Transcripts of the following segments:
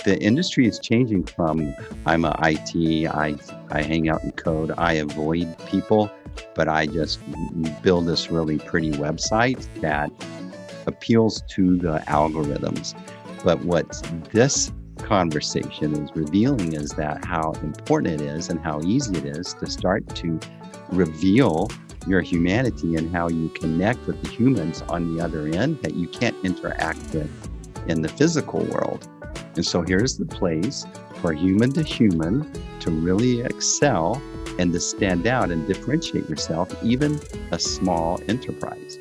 the industry is changing from I'm a IT, I hang out and code, I avoid people, but I just build this really pretty website that appeals to the algorithms. But what this conversation is revealing is that how important it is and how easy it is to start to reveal your humanity and how you connect with the humans on the other end that you can't interact with in the physical world. And so here's the place for human to human to really excel and to stand out and differentiate yourself, even a small enterprise.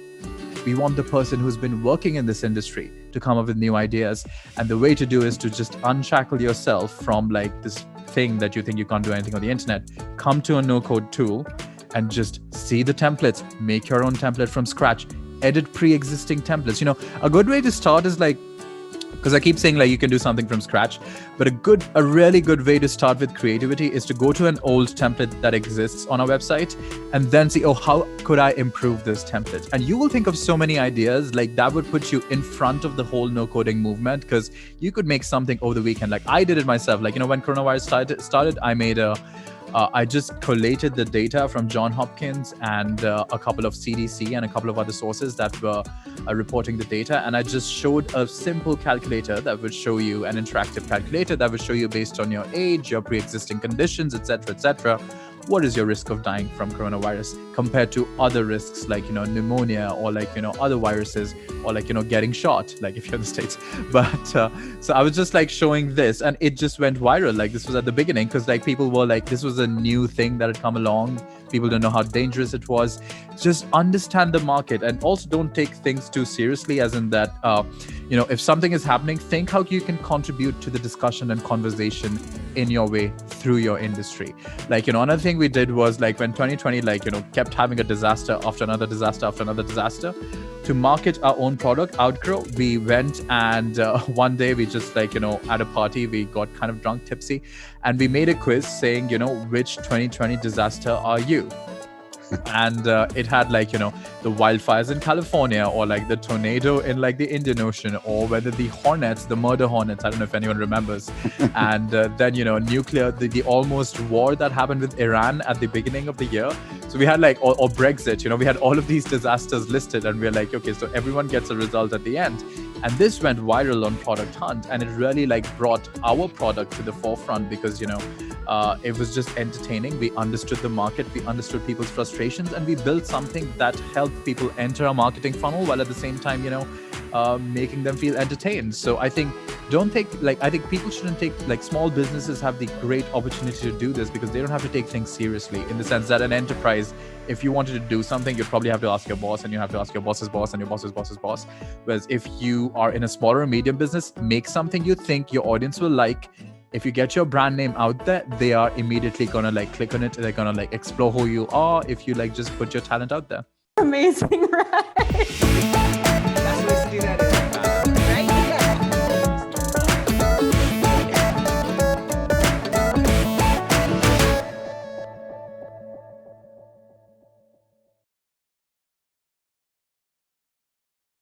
We want the person who's been working in this industry to come up with new ideas. And the way to do is to just unshackle yourself from like this thing that you think you can't do anything on the internet. Come to a no-code tool and just see the templates, make your own template from scratch, edit pre-existing templates. You know, a good way to start is like, because I keep saying like you can do something from scratch, but a really good way to start with creativity is to go to an old template that exists on our website and then see, oh, how could I improve this template? And you will think of so many ideas like that would put you in front of the whole no coding movement, because you could make something over the weekend. Like I did it myself. Like, you know, when coronavirus started, I made I just collated the data from Johns Hopkins and a couple of CDC and a couple of other sources that were reporting the data. And I just showed a simple calculator that would show you, an interactive calculator that would show you based on your age, your pre-existing conditions, etc., what is your risk of dying from coronavirus compared to other risks like, you know, pneumonia or like, you know, other viruses or like, you know, getting shot, like if you're in the States. But so I was just like showing this and it just went viral. Like this was at the beginning because like people were like, this was a new thing that had come along. People don't know how dangerous it was. Just understand the market and also don't take things too seriously, as in that, you know, if something is happening, think how you can contribute to the discussion and conversation in your way through your industry. Like, you know, another thing we did was like when 2020, like, you know, kept having a disaster after another disaster after another disaster, to market our own product, Outgrow, we went and one day we just like, you know, at a party, we got kind of drunk, tipsy, and we made a quiz saying, you know, which 2020 disaster are you? And it had like, you know, the wildfires in California or like the tornado in like the Indian Ocean, or whether the hornets, the murder hornets, I don't know if anyone remembers. And then, you know, nuclear, the almost war that happened with Iran at the beginning of the year. So we had like, or Brexit, you know, we had all of these disasters listed and we're like, okay, so everyone gets a result at the end. And this went viral on Product Hunt, and it really like brought our product to the forefront because, you know, it was just entertaining. We understood the market, we understood people's frustrations, and we built something that helped people enter our marketing funnel while at the same time, you know, making them feel entertained. So I think I think people shouldn't take, like, small businesses have the great opportunity to do this because they don't have to take things seriously, in the sense that an enterprise, if you wanted to do something, you'd probably have to ask your boss, and you have to ask your boss's boss and your boss's boss's boss. Whereas if you are in a smaller or medium business, make something you think your audience will like. If you get your brand name out there, they are immediately gonna like click on it. They're gonna like explore who you are if you like just put your talent out there. Amazing, right?